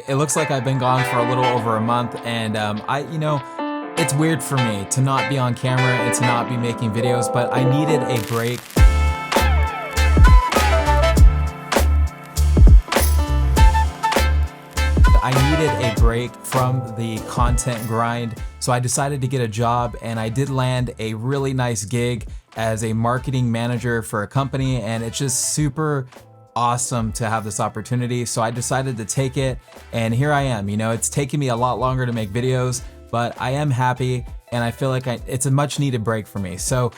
it looks like I've been gone for a little over a month, and it's weird for me to not be on camera and to not be making videos, but I needed a break. I needed a break from the content grind, so I decided to get a job, and I did land a really nice gig as a marketing manager for a company, and it's just super awesome to have this opportunity. So I decided to take it, and here I am. It's taken me a lot longer to make videos, but I am happy, and I feel like it's a much needed break for me. So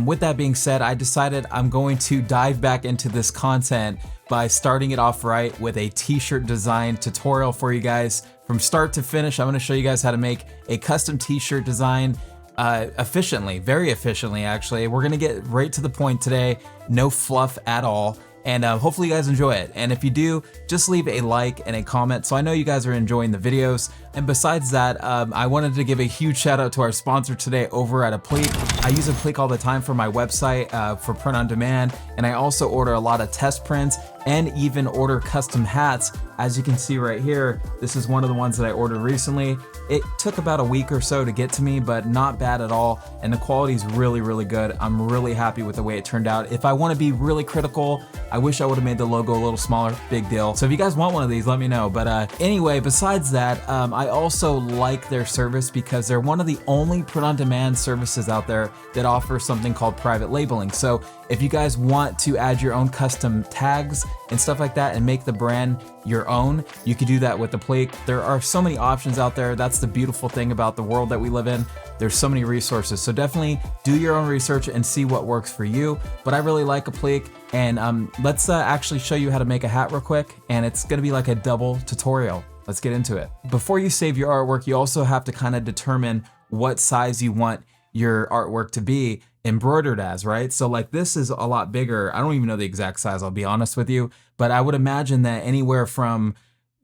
with that being said, I decided I'm going to dive back into this content by starting it off right with a t-shirt design tutorial for you guys. From start to finish, I'm gonna show you guys how to make a custom t-shirt design efficiently, very efficiently actually. We're gonna get right to the point today, no fluff at all. And hopefully you guys enjoy it. And if you do, just leave a like and a comment so I know you guys are enjoying the videos. And besides that, I wanted to give a huge shout out to our sponsor today over at Applique. I use Applique all the time for my website for print on demand. And I also order a lot of test prints and even order custom hats. As you can see right here, this is one of the ones that I ordered recently. It took about a week or so to get to me, but not bad at all. And the quality is really, really good. I'm really happy with the way it turned out. If I want to be really critical, I wish I would have made the logo a little smaller, big deal. So if you guys want one of these, let me know. But anyway, besides that, I also like their service because they're one of the only print-on-demand services out there that offer something called private labeling. So if you guys want to add your own custom tags and stuff like that and make the brand your own, you can do that with Applique. There are so many options out there. That's the beautiful thing about the world that we live in. There's so many resources. So definitely do your own research and see what works for you. But I really like Applique, and let's actually show you how to make a hat real quick. And it's gonna be like a double tutorial. Let's get into it. Before you save your artwork, you also have to kind of determine what size you want your artwork to be embroidered as, right? So like this is a lot bigger. I don't even know the exact size, I'll be honest with you, but I would imagine that anywhere from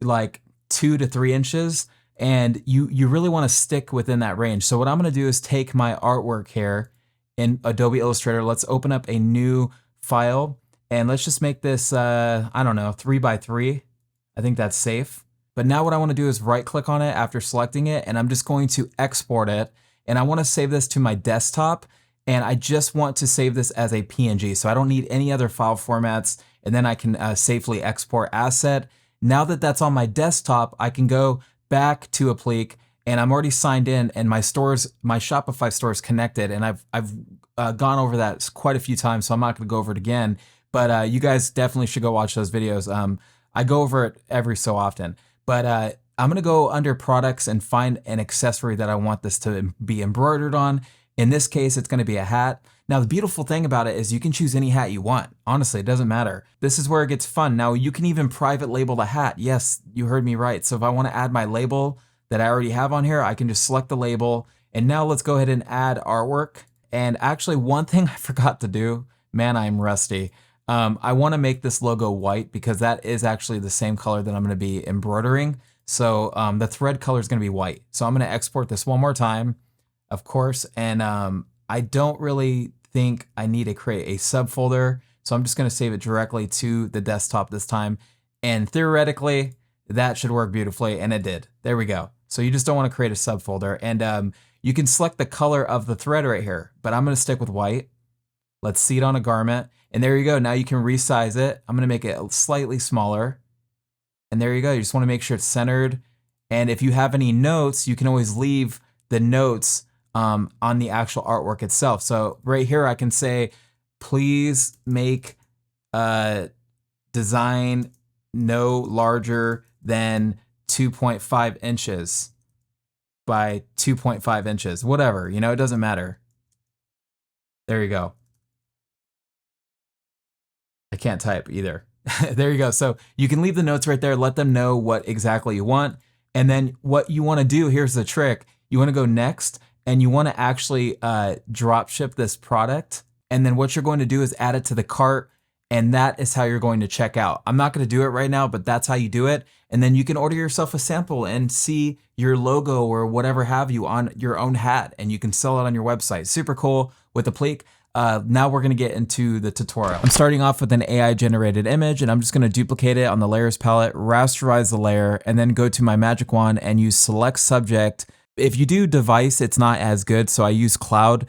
like 2 to 3 inches, and you really want to stick within that range. So what I'm going to do is take my artwork here in Adobe Illustrator. Let's open up a new file, and let's just make this, I don't know, 3 by 3. I think that's safe. But now what I want to do is right click on it after selecting it, and I'm just going to export it. And I want to save this to my desktop, and I just want to save this as a PNG. So I don't need any other file formats, and then I can safely export asset. Now that that's on my desktop, I can go back to Applique, and I'm already signed in, and my Shopify store is connected, and I've gone over that quite a few times, so I'm not going to go over it again. But you guys definitely should go watch those videos. I go over it every so often. But I'm going to go under products and find an accessory that I want this to be embroidered on. In this case, it's going to be a hat. Now, the beautiful thing about it is you can choose any hat you want. Honestly, it doesn't matter. This is where it gets fun. Now, you can even private label the hat. Yes, you heard me right. So if I want to add my label that I already have on here, I can just select the label. And now let's go ahead and add artwork. And actually, one thing I forgot to do, man, I'm rusty. I want to make this logo white because that is actually the same color that I'm going to be embroidering. So the thread color is going to be white. So I'm going to export this one more time, of course. And I don't really think I need to create a subfolder. So I'm just going to save it directly to the desktop this time. And theoretically, that should work beautifully. And it did. There we go. So you just don't want to create a subfolder. And you can select the color of the thread right here. But I'm going to stick with white. Let's see it on a garment. And there you go. Now you can resize it. I'm going to make it slightly smaller. And there you go. You just want to make sure it's centered. And if you have any notes, you can always leave the notes on the actual artwork itself. So right here, I can say, please make design no larger than 2.5 inches by 2.5 inches, whatever, it doesn't matter. There you go. I can't type either. There you go. So you can leave the notes right there. Let them know what exactly you want. And then what you want to do, here's the trick. You want to go next, and you want to actually drop ship this product. And then what you're going to do is add it to the cart. And that is how you're going to check out. I'm not going to do it right now, but that's how you do it. And then you can order yourself a sample and see your logo or whatever have you on your own hat, and you can sell it on your website. Super cool with Applique. now we're gonna get into the tutorial. I'm starting off with an AI generated image, and I'm just gonna duplicate it on the layers palette, rasterize the layer, and then go to my magic wand and use select subject. If you do device, it's not as good, so I use cloud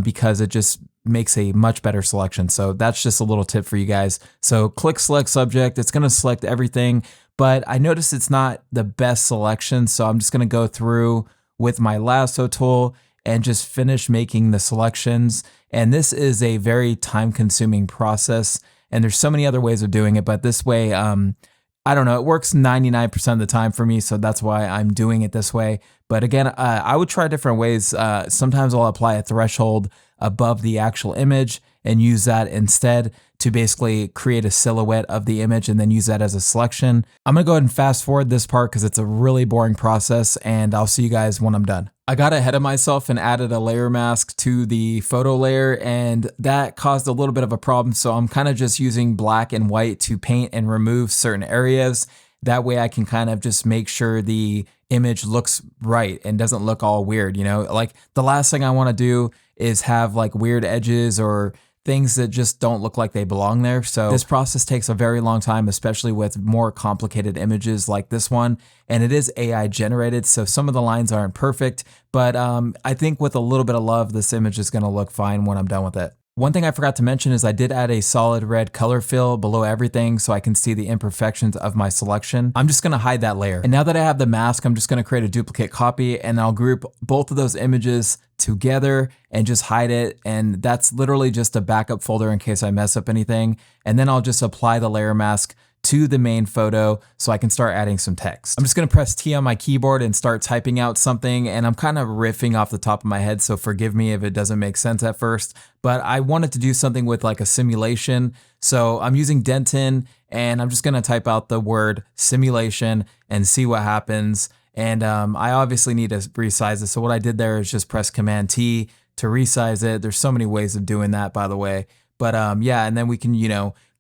because it just makes a much better selection. So that's just a little tip for you guys. So click select subject, it's gonna select everything, but I noticed it's not the best selection, so I'm just gonna go through with my lasso tool and just finish making the selections. And this is a very time consuming process, and there's so many other ways of doing it, but this way, I don't know, it works 99% of the time for me, so that's why I'm doing it this way. But again, I would try different ways. Sometimes I'll apply a threshold above the actual image and use that instead to basically create a silhouette of the image and then use that as a selection. I'm gonna go ahead and fast forward this part because it's a really boring process, and I'll see you guys when I'm done. I got ahead of myself and added a layer mask to the photo layer, and that caused a little bit of a problem. So I'm kind of just using black and white to paint and remove certain areas. That way I can kind of just make sure the image looks right and doesn't look all weird, you know? Like the last thing I wanna do is have like weird edges or things that just don't look like they belong there. So this process takes a very long time, especially with more complicated images like this one. And it is AI generated, so some of the lines aren't perfect, but I think with a little bit of love, this image is gonna look fine when I'm done with it. One thing I forgot to mention is I did add a solid red color fill below everything so I can see the imperfections of my selection. I'm just gonna hide that layer. And now that I have the mask, I'm just gonna create a duplicate copy, and I'll group both of those images together and just hide it. And that's literally just a backup folder in case I mess up anything. And then I'll just apply the layer mask to the main photo so I can start adding some text. I'm just gonna press T on my keyboard and start typing out something, and I'm kind of riffing off the top of my head, so forgive me if it doesn't make sense at first, but I wanted to do something with like a simulation. So I'm using Denton, and I'm just gonna type out the word simulation and see what happens. And I obviously need to resize it. So what I did there is just press Command T to resize it. There's so many ways of doing that, by the way. But yeah, and then we can,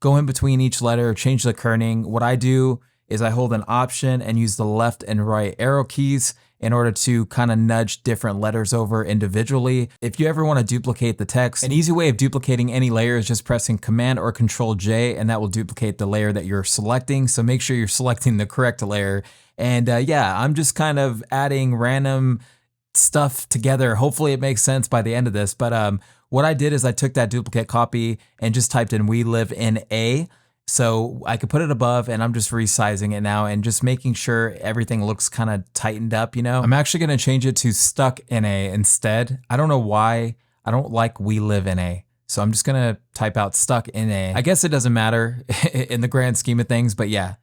go in between each letter, change the kerning. What I do is I hold an Option and use the left and right arrow keys in order to kind of nudge different letters over individually. If you ever want to duplicate the text, an easy way of duplicating any layer is just pressing Command or Control J, and that will duplicate the layer that you're selecting. So make sure you're selecting the correct layer. And yeah, I'm just kind of adding random stuff together. Hopefully it makes sense by the end of this. But what I did is I took that duplicate copy and just typed in "We live in A." So I could put it above, and I'm just resizing it now and just making sure everything looks kind of tightened up, I'm actually going to change it to "Stuck in A" instead. I don't know why. I don't like "We live in A." So I'm just going to type out "Stuck in A." I guess it doesn't matter in the grand scheme of things, but yeah,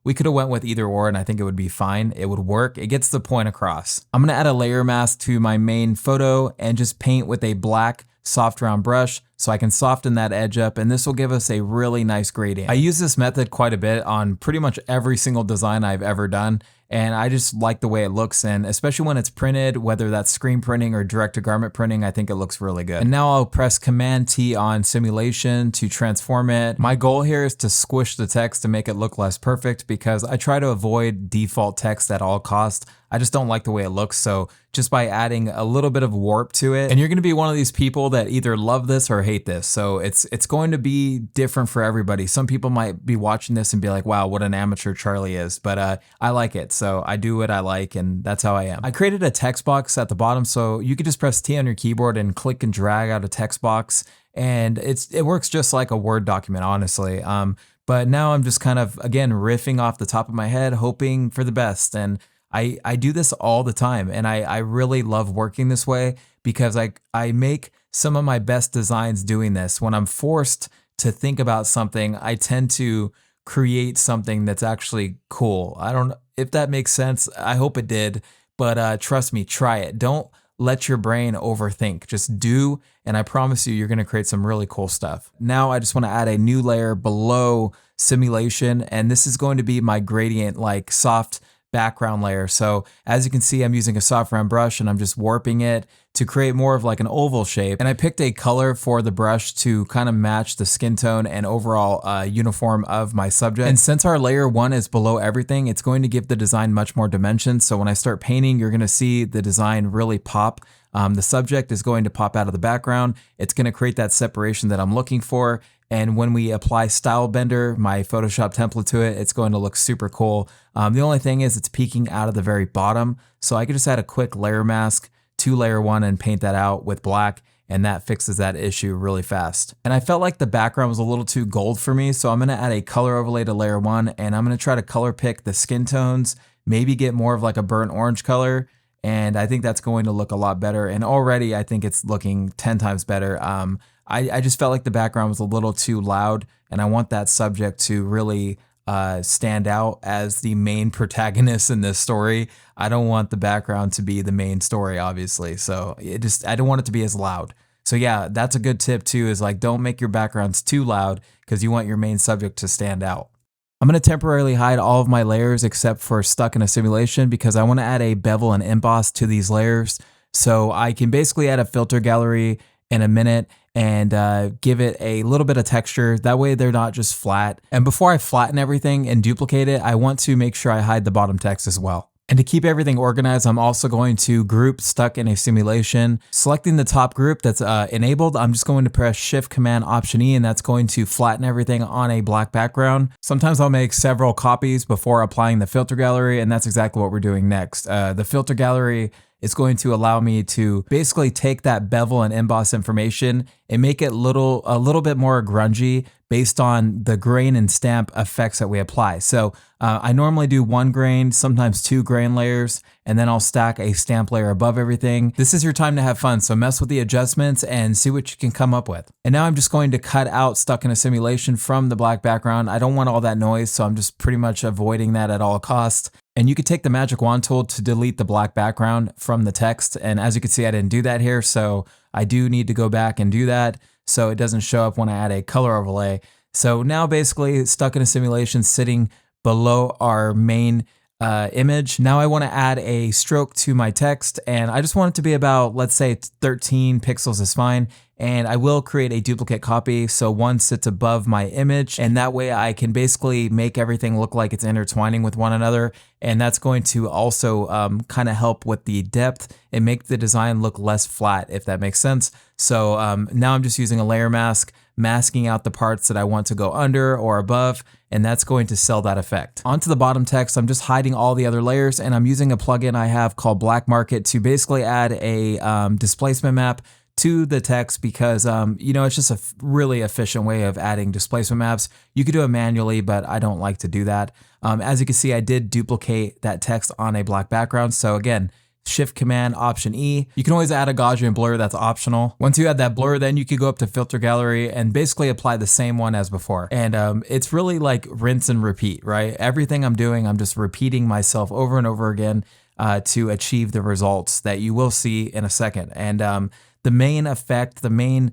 we could have went with either or, and I think it would be fine. It would work. It gets the point across. I'm gonna add a layer mask to my main photo and just paint with a black soft round brush so I can soften that edge up, and this will give us a really nice gradient. I use this method quite a bit on pretty much every single design I've ever done, and I just like the way it looks, and especially when it's printed, whether that's screen printing or direct-to-garment printing, I think it looks really good. And now I'll press Command T on simulation to transform it. My goal here is to squish the text to make it look less perfect because I try to avoid default text at all costs. I just don't like the way it looks, so just by adding a little bit of warp to it, and you're gonna be one of these people that either love this or hate this, so it's going to be different for everybody. Some people might be watching this and be like, wow, what an amateur Charlie is, but I like it, so I do what I like, and that's how I am. I created a text box at the bottom, so you could just press T on your keyboard and click and drag out a text box, and it works just like a Word document, honestly. But now I'm just kind of, again, riffing off the top of my head, hoping for the best, and I do this all the time, and I really love working this way because I make some of my best designs doing this. When I'm forced to think about something, I tend to create something that's actually cool. I don't know if that makes sense. I hope it did, but trust me, try it. Don't let your brain overthink. Just do, and I promise you're gonna create some really cool stuff. Now I just wanna add a new layer below simulation, and this is going to be my gradient, like soft background layer. So as you can see, I'm using a soft round brush and I'm just warping it to create more of like an oval shape. And I picked a color for the brush to kind of match the skin tone and overall uniform of my subject. And since our layer 1 is below everything, it's going to give the design much more dimension. So when I start painting, you're gonna see the design really pop The subject is going to pop out of the background. It's going to create that separation that I'm looking for. And when we apply Stylebender, my Photoshop template to it, it's going to look super cool. The only thing is it's peeking out of the very bottom. So I could just add a quick layer mask to layer 1 and paint that out with black. And that fixes that issue really fast. And I felt like the background was a little too gold for me. So I'm gonna add a color overlay to layer 1 and I'm gonna try to color pick the skin tones, maybe get more of like a burnt orange color. And I think that's going to look a lot better. And already I think it's looking 10 times better. I just felt like the background was a little too loud and I want that subject to really stand out as the main protagonist in this story. I don't want the background to be the main story, obviously. So I don't want it to be as loud. So yeah, that's a good tip too, is like, don't make your backgrounds too loud because you want your main subject to stand out. I'm going to temporarily hide all of my layers except for Stuck in a Simulation because I want to add a bevel and emboss to these layers. So I can basically add a filter gallery in a minute and give it a little bit of texture. That way they're not just flat. And before I flatten everything and duplicate it, I want to make sure I hide the bottom text as well. And to keep everything organized, I'm also going to group Stuck in a Simulation. Selecting the top group that's enabled, I'm just going to press Shift Command Option E, and that's going to flatten everything on a black background. Sometimes I'll make several copies before applying the filter gallery, and that's exactly what we're doing next. The filter gallery is going to allow me to basically take that bevel and emboss information and make it a little bit more grungy based on the grain and stamp effects that we apply. So I normally do 1 grain, sometimes 2 grain layers, and then I'll stack a stamp layer above everything. This is your time to have fun, so mess with the adjustments and see what you can come up with. And now I'm just going to cut out Stuck in a Simulation from the black background. I don't want all that noise, so I'm just pretty much avoiding that at all costs. And you could take the magic wand tool to delete the black background from the text. And as you can see, I didn't do that here. So I do need to go back and do that so it doesn't show up when I add a color overlay. So now basically Stuck in a Simulation sitting below our main image. Now I want to add a stroke to my text and I just want it to be about, let's say 13 pixels is fine. And I will create a duplicate copy so one sits above my image, and that way I can basically make everything look like it's intertwining with one another, and that's going to also kind of help with the depth and make the design look less flat, if that makes sense. So now I'm just using a layer mask, masking out the parts that I want to go under or above, and that's going to sell that effect. Onto the bottom text, I'm just hiding all the other layers, and I'm using a plugin I have called Black Market to basically add a displacement map to the text because, you know, it's just a really efficient way of adding displacement maps. You could do it manually, but I don't like to do that. As you can see, I did duplicate that text on a black background. So again, Shift Command Option E. You can always add a Gaussian blur, that's optional. Once you add that blur, then you could go up to Filter Gallery and basically apply the same one as before. And it's really like rinse and repeat, right? Everything I'm doing, I'm just repeating myself over and over again to achieve the results that you will see in a second. And the main effect, the main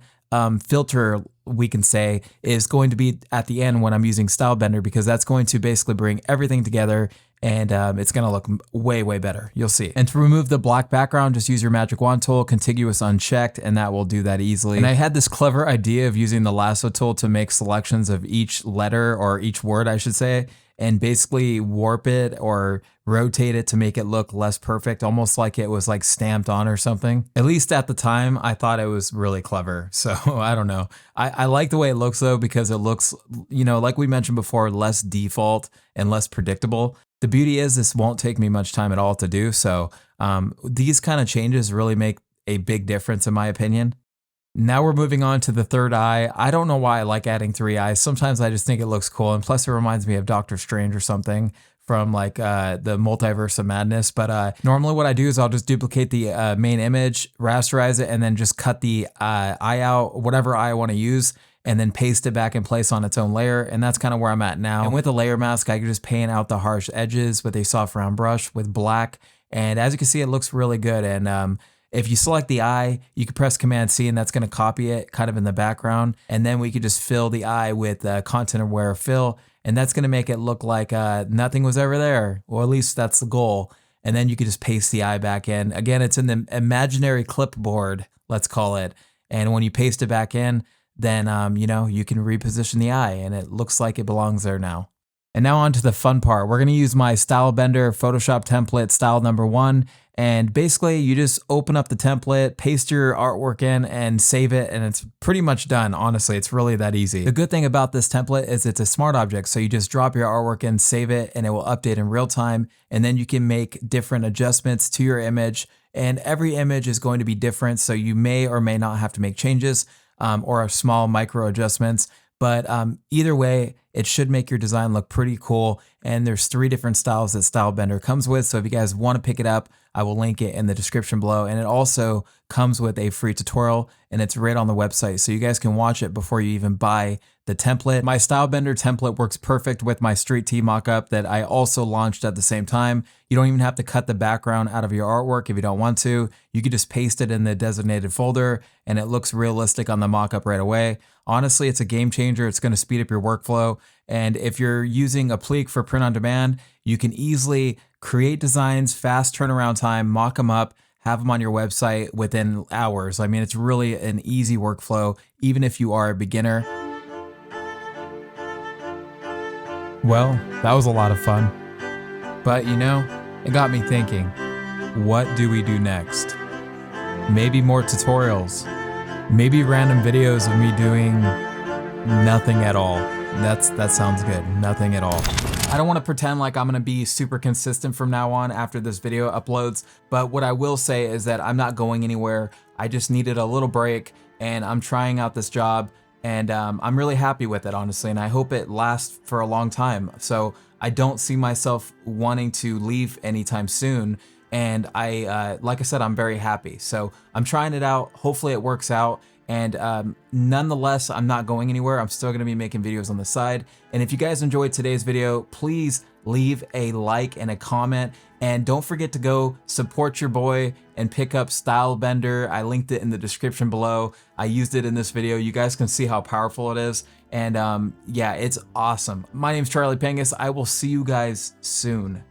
filter, we can say, is going to be at the end when I'm using Stylebender, because that's going to basically bring everything together and it's going to look way, way better. You'll see. And to remove the black background, just use your magic wand tool, contiguous unchecked, and that will do that easily. And I had this clever idea of using the lasso tool to make selections of each letter, or each word, I should say, and basically warp it or rotate it to make it look less perfect, almost like it was like stamped on or something. At least at the time, I thought it was really clever. So I don't know. I like the way it looks though, because it looks, you know, like we mentioned before, less default and less predictable. The beauty is this won't take me much time at all to do. So these kind of changes really make a big difference in my opinion. Now we're moving on to the third eye. I don't know why I like adding 3 eyes. Sometimes I just think it looks cool. And plus it reminds me of Doctor Strange or something from like the Multiverse of Madness. But normally what I do is I'll just duplicate the main image, rasterize it, and then just cut the eye out, whatever eye I want to use, and then paste it back in place on its own layer. And that's kind of where I'm at now. And with a layer mask, I can just paint out the harsh edges with a soft round brush with black. And as you can see, it looks really good. And if you select the eye, you can press Command C and that's going to copy it kind of in the background. And then we could just fill the eye with content aware fill. And that's going to make it look like nothing was ever there. Or at least that's the goal. And then you could just paste the eye back in. Again, it's in the imaginary clipboard, let's call it. And when you paste it back in, then, you know, you can reposition the eye and it looks like it belongs there now. And now on to the fun part. We're going to use my Stylebender Photoshop template style number 1. And basically you just open up the template, paste your artwork in and save it, and it's pretty much done. Honestly, it's really that easy. The good thing about this template is it's a smart object. So you just drop your artwork in, save it, and it will update in real time. And then you can make different adjustments to your image, and every image is going to be different. So you may or may not have to make changes or small micro adjustments. But either way, it should make your design look pretty cool. And there's 3 different styles that Stylebender comes with. So if you guys want to pick it up, I will link it in the description below. And it also comes with a free tutorial, and it's right on the website. So you guys can watch it before you even buy the template. My Stylebender template works perfect with my Street Tee mockup that I also launched at the same time. You don't even have to cut the background out of your artwork if you don't want to. You could just paste it in the designated folder and it looks realistic on the mockup right away. Honestly, it's a game changer. It's going to speed up your workflow. And if you're using Applique for print on demand, you can easily create designs, fast turnaround time, mock them up, have them on your website within hours. I mean, it's really an easy workflow, even if you are a beginner. Well, that was a lot of fun. But you know, it got me thinking, what do we do next? Maybe more tutorials. Maybe random videos of me doing nothing at all. That sounds good. Nothing at all. I don't want to pretend like I'm going to be super consistent from now on after this video uploads, but what I will say is that I'm not going anywhere. I just needed a little break, and I'm trying out this job, and I'm really happy with it, honestly, and I hope it lasts for a long time. So I don't see myself wanting to leave anytime soon. And like I said, I'm very happy. So I'm trying it out. Hopefully it works out. And nonetheless, I'm not going anywhere. I'm still going to be making videos on the side. And if you guys enjoyed today's video, please leave a like and a comment. And don't forget to go support your boy and pick up Stylebender. I linked it in the description below. I used it in this video. You guys can see how powerful it is. And yeah, it's awesome. My name's Charlie Pangus. I will see you guys soon.